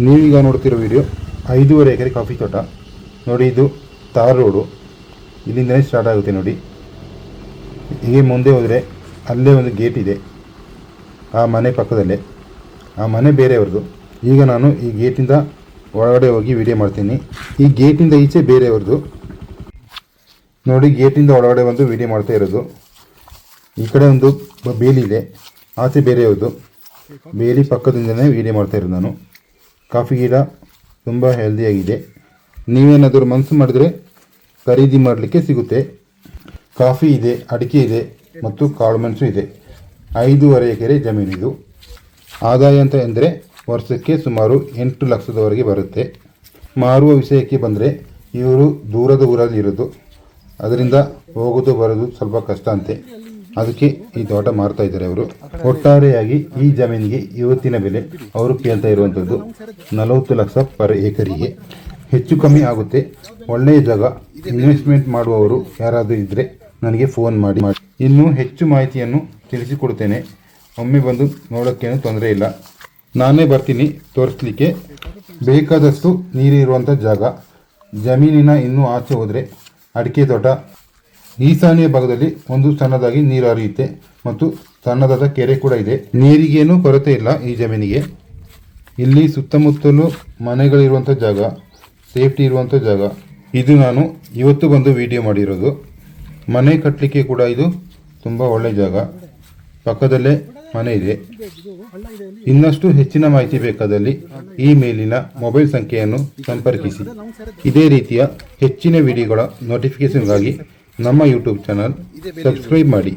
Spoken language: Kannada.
ನೀವೀಗ ನೋಡ್ತಿರೋ ವಿಡಿಯೋ 5.5 ಎಕರೆ ಕಾಫಿ ತೋಟ ನೋಡಿ. ಇದು ತಾರ್ ರೋಡು, ಇಲ್ಲಿಂದನೇ ಸ್ಟಾರ್ಟ್ ಆಗುತ್ತೆ ನೋಡಿ. ಹೀಗೆ ಮುಂದೆ ಹೋದರೆ ಅಲ್ಲೇ ಒಂದು ಗೇಟ್ ಇದೆ, ಆ ಮನೆ ಪಕ್ಕದಲ್ಲೇ. ಆ ಮನೆ ಬೇರೆಯವ್ರದ್ದು. ಈಗ ನಾನು ಈ ಗೇಟಿಂದ ಒಳಗಡೆ ಹೋಗಿ ವಿಡಿಯೋ ಮಾಡ್ತೀನಿ. ಈ ಗೇಟಿಂದ ಈಚೆ ಬೇರೆಯವ್ರದ್ದು ನೋಡಿ. ಗೇಟಿಂದ ಒಳಗಡೆ ಬಂದು ವಿಡಿಯೋ ಮಾಡ್ತಾ ಇರೋದು. ಈ ಕಡೆ ಒಂದು ಬೇಲಿ ಇದೆ, ಆಚೆ ಬೇರೆಯವ್ರದ್ದು. ಬೇಲಿ ಪಕ್ಕದಿಂದನೇ ವಿಡಿಯೋ ಮಾಡ್ತಾ ಇರೋದು ನಾನು. ಕಾಫಿ ಗಿಡ ತುಂಬ ಹೆಲ್ದಿಯಾಗಿದೆ. ನೀವೇನಾದರೂ ಮನಸ್ಸು ಮಾಡಿದ್ರೆ ಖರೀದಿ ಮಾಡಲಿಕ್ಕೆ ಸಿಗುತ್ತೆ. ಕಾಫಿ ಇದೆ, ಅಡಿಕೆ ಇದೆ ಮತ್ತು ಕಾಳುಮೆಣಸು ಇದೆ. 5.5 ಎಕರೆ ಜಮೀನಿದು. ಆದಾಯ ಅಂತ ಎಂದರೆ ವರ್ಷಕ್ಕೆ ಸುಮಾರು 8 ಲಕ್ಷದವರೆಗೆ ಬರುತ್ತೆ. ಮಾರುವ ವಿಷಯಕ್ಕೆ ಬಂದರೆ ಇವರು ದೂರದ ಊರಲ್ಲಿ ಇರೋದು, ಅದರಿಂದ ಹೋಗೋದು ಬರೋದು ಸ್ವಲ್ಪ ಕಷ್ಟ ಅಂತೆ. ಅದಕ್ಕೆ ಈ ತೋಟ ಮಾರ್ತಾ ಇದ್ದಾರೆ ಅವರು. ಒಟ್ಟಾರೆಯಾಗಿ ಈ ಜಮೀನಿಗೆ ಇವತ್ತಿನ ಬೆಲೆ ಅವರು ಕೇಳ್ತಾ ಇರುವಂಥದ್ದು 40 ಲಕ್ಷ ಪರ್ ಏಕರಿಗೆ. ಹೆಚ್ಚು ಕಮ್ಮಿ ಆಗುತ್ತೆ. ಒಳ್ಳೆಯ ಜಾಗ. ಇನ್ವೆಸ್ಟ್ಮೆಂಟ್ ಮಾಡುವವರು ಯಾರಾದರೂ ಇದ್ದರೆ ನನಗೆ ಫೋನ್ ಮಾಡಿ. ಇನ್ನೂ ಹೆಚ್ಚು ಮಾಹಿತಿಯನ್ನು ತಿಳಿಸಿಕೊಡ್ತೇನೆ. ಒಮ್ಮೆ ಬಂದು ನೋಡೋಕ್ಕೇನು ತೊಂದರೆ ಇಲ್ಲ. ನಾನೇ ಬರ್ತೀನಿ ತೋರಿಸ್ಲಿಕ್ಕೆ. ಬೇಕಾದಷ್ಟು ನೀರಿರುವಂಥ ಜಾಗ. ಜಮೀನಿನ ಇನ್ನೂ ಆಚೆ ಹೋದರೆ ಅಡಿಕೆ ತೋಟ. ಈಶಾನ್ಯ ಭಾಗದಲ್ಲಿ ಒಂದು ಸಣ್ಣದಾಗಿ ನೀರು ಹರಿಯುತ್ತೆ ಮತ್ತು ಸಣ್ಣದಾದ ಕೆರೆ ಕೂಡ ಇದೆ. ನೀರಿಗೇನೂ ಕೊರತೆ ಇಲ್ಲ ಈ ಜಮೀನಿಗೆ. ಇಲ್ಲಿ ಸುತ್ತಮುತ್ತಲೂ ಮನೆಗಳಿರುವಂಥ ಜಾಗ, ಸೇಫ್ಟಿ ಇರುವಂಥ ಜಾಗ. ಇದು ನಾನು ಇವತ್ತು ಬಂದು ವಿಡಿಯೋ ಮಾಡಿರೋದು. ಮನೆ ಕಟ್ಟಲಿಕ್ಕೆ ಕೂಡ ಇದು ತುಂಬ ಒಳ್ಳೆಯ ಜಾಗ. ಪಕ್ಕದಲ್ಲೇ ಮನೆ ಇದೆ. ಇನ್ನಷ್ಟು ಹೆಚ್ಚಿನ ಮಾಹಿತಿ ಬೇಕಾದಲ್ಲಿ ಈ ಮೇಲಿನ ಮೊಬೈಲ್ ಸಂಖ್ಯೆಯನ್ನು ಸಂಪರ್ಕಿಸಿ. ಇದೇ ರೀತಿಯ ಹೆಚ್ಚಿನ ವಿಡಿಯೋಗಳ ನೋಟಿಫಿಕೇಷನ್ಗಾಗಿ ನಮ್ಮ ಯೂಟ್ಯೂಬ್ ಚಾನಲ್ ಸಬ್ಸ್ಕ್ರೈಬ್ ಮಾಡಿ.